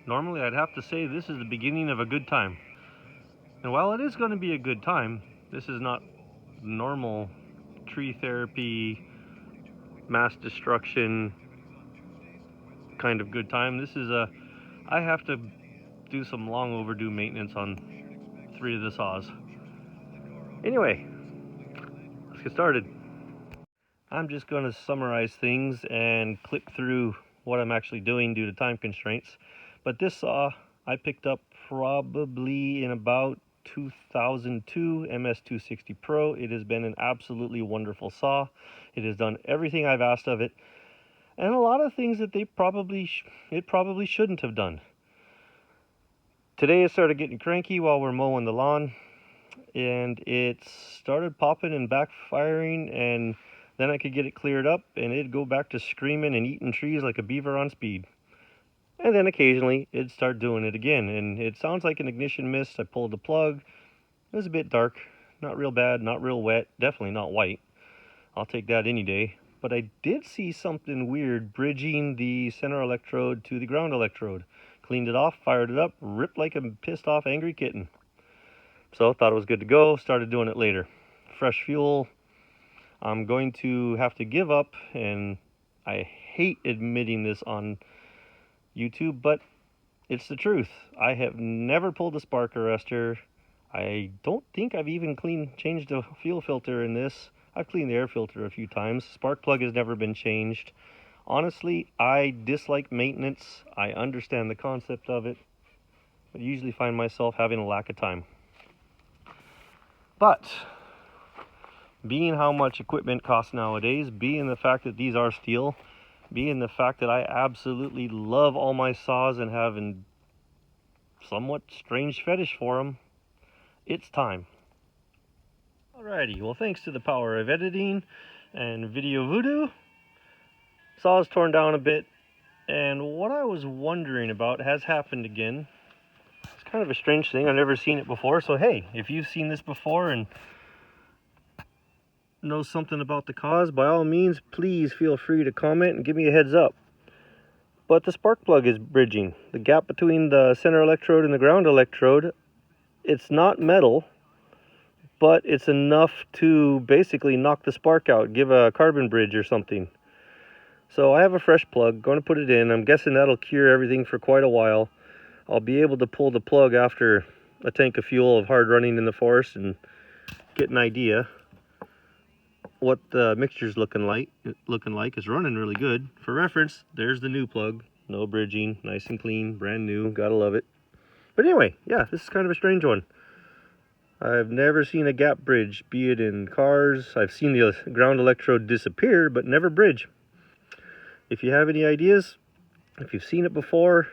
Normally I'd have to say this is the beginning of a good time. And while it is going to be a good time, this is not normal tree therapy, mass destruction kind of good time. This is I have to do some long overdue maintenance on 3 of the saws. Anyway, let's get started. I'm just going to summarize things and clip through what I'm actually doing due to time constraints. But this saw I picked up probably in about 2002 MS260Pro. It has been an absolutely wonderful saw. It has done everything I've asked of it, and a lot of things that it probably shouldn't have done. Today it started getting cranky while we're mowing the lawn, and it started popping and backfiring, and then I could get it cleared up and it'd go back to screaming and eating trees like a beaver on speed. And then occasionally it'd start doing it again, and it sounds like an ignition miss. I pulled the plug. It was a bit dark, not real bad, not real wet, definitely not white. I'll take that any day. But I did see something weird bridging the center electrode to the ground electrode. Cleaned it off, fired it up, ripped like a pissed off angry kitten. So thought it was good to go, started doing it later. Fresh fuel. I'm going to have to give up, and I hate admitting this on YouTube, but it's the truth. I have never pulled a spark arrestor. I don't think I've even changed a fuel filter in this. I've cleaned the air filter a few times. Spark plug has never been changed. Honestly, I dislike maintenance. I understand the concept of it, but usually find myself having a lack of time. But being how much equipment costs nowadays, being the fact that these are Stihl, being the fact that I absolutely love all my saws and have a somewhat strange fetish for them, it's time. Alrighty, well, thanks to the power of editing and video voodoo, saw's torn down a bit, and what I was wondering about has happened again. It's kind of a strange thing. I've never seen it before, so hey, if you've seen this before and know something about the cause, by all means, please feel free to comment and give me a heads up. But the spark plug is bridging. The gap between the center electrode and the ground electrode, it's not metal, but it's enough to basically knock the spark out, give a carbon bridge or something. So I have a fresh plug, going to put it in. I'm guessing that'll cure everything for quite a while. I'll be able to pull the plug after a tank of fuel of hard running in the forest and get an idea what the mixture's looking like. It's running really good. For reference, there's the new plug. No bridging, nice and clean, brand new, gotta love it. But anyway, yeah, this is kind of a strange one. I've never seen a gap bridge, be it in cars. I've seen the ground electrode disappear, but never bridge. If you have any ideas, if you've seen it before,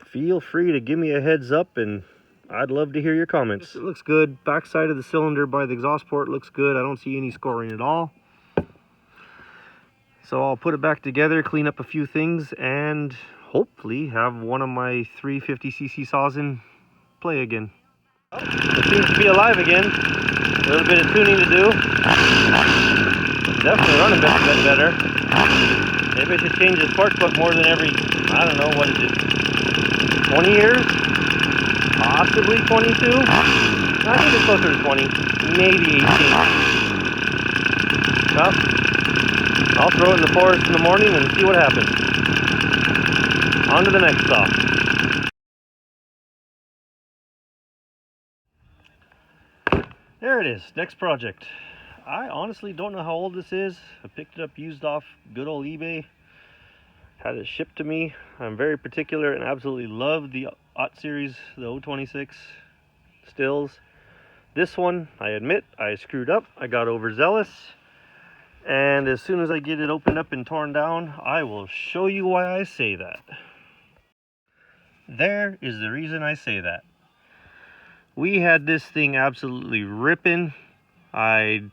feel free to give me a heads up, and I'd love to hear your comments. It looks good. Backside of the cylinder by the exhaust port looks good. I don't see any scoring at all. So I'll put it back together, clean up a few things, and hopefully have one of my 350cc saws in play again. It seems to be alive again. A little bit of tuning to do. Definitely running a bit better. Maybe I should change the spark plug more than every, I don't know, what is it, 20 years? Possibly 22? I think it's closer to 20, maybe 18. Well, I'll throw it in the forest in the morning and see what happens. On to the next saw. There it is, next project. I honestly don't know how old this is. I picked it up used off good old eBay. Had it shipped to me. I'm very particular and absolutely love the Ott series, the 026 Stihls. This one, I admit, I screwed up. I got overzealous. And as soon as I get it opened up and torn down, I will show you why I say that. There is the reason I say that. We had this thing absolutely ripping. I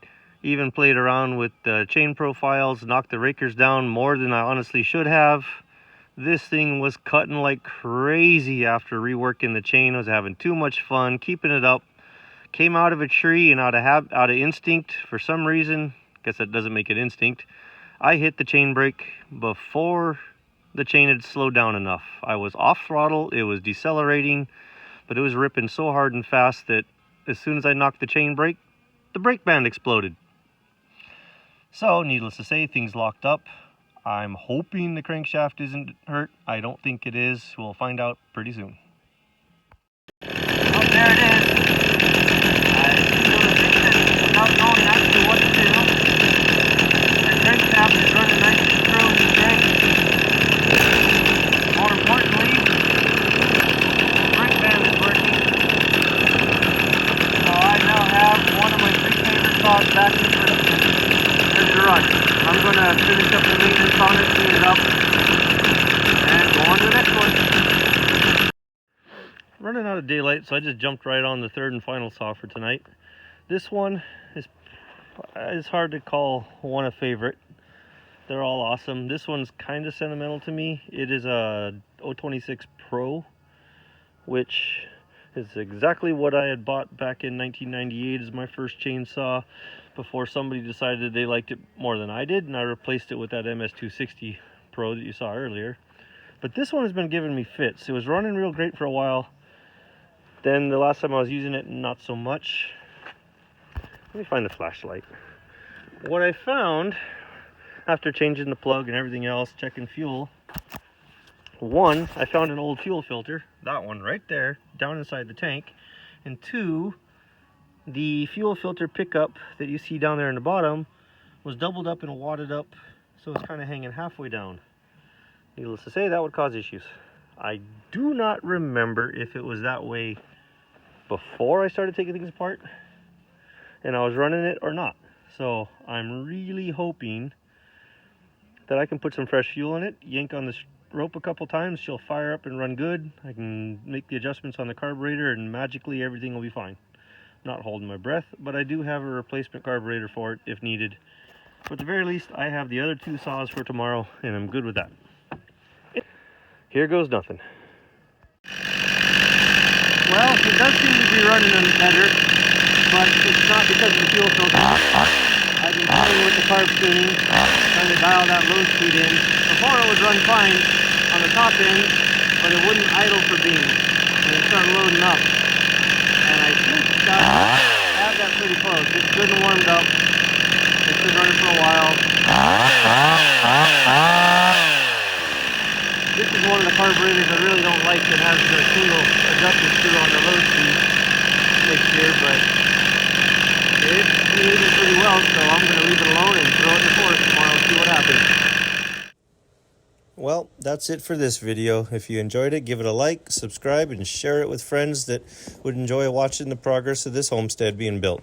even played around with the chain profiles, knocked the rakers down more than I honestly should have. This thing was cutting like crazy after reworking the chain. I was having too much fun keeping it up. Came out of a tree, and out of instinct, for some reason, guess that doesn't make it instinct, I hit the chain brake before the chain had slowed down enough. I was off throttle, it was decelerating, but it was ripping so hard and fast that as soon as I knocked the chain brake, the brake band exploded. So, needless to say, things locked up. I'm hoping the crankshaft isn't hurt. I don't think it is. We'll find out pretty soon. Oh, there it is. I was able to fix it without knowing actually what to do. The crankshaft is running nice and through and great. More importantly, the brake band is working. So I now have one of my three favorite saws back in production, ready to run. I'm going to finish up the maintenance on it, clean it up, and go on to the next one. Running out of daylight, so I just jumped right on the third and final saw for tonight. This one is hard to call one a favorite. They're all awesome. This one's kind of sentimental to me. It is a 026Pro, which is exactly what I had bought back in 1998 as my first chainsaw, before somebody decided they liked it more than I did, and I replaced it with that MS260Pro that you saw earlier. But this one has been giving me fits. It was running real great for a while. Then the last time I was using it, not so much. Let me find the flashlight. What I found, after changing the plug and everything else, checking fuel, one, I found an old fuel filter, that one right there, down inside the tank. And two, the fuel filter pickup that you see down there in the bottom was doubled up and wadded up, so it's kind of hanging halfway down. Needless to say, that would cause issues. I do not remember if it was that way before I started taking things apart and I was running it or not. So I'm really hoping that I can put some fresh fuel in it, yank on the rope a couple times, she'll fire up and run good. I can make the adjustments on the carburetor and magically everything will be fine. Not holding my breath, but I do have a replacement carburetor for it if needed. But at the very least, I have the other two saws for tomorrow, and I'm good with that. Here goes nothing. Well, it does seem to be running better, but it's not because of the fuel filter. I've been playing with the carb tuning, trying to dial that low speed in. Before it would run fine on the top end, but it wouldn't idle for beans. And it started loading up. And I think I have that pretty close. It's good and warmed up. It's been running for a while. This is one of the carburetors I really don't like that has the single adjustment screw on the low speed mixture, but it's behaving pretty well, so I'm going to leave it alone and throw it in the forest tomorrow and see what happens. Well, that's it for this video. If you enjoyed it, give it a like, subscribe, and share it with friends that would enjoy watching the progress of this homestead being built.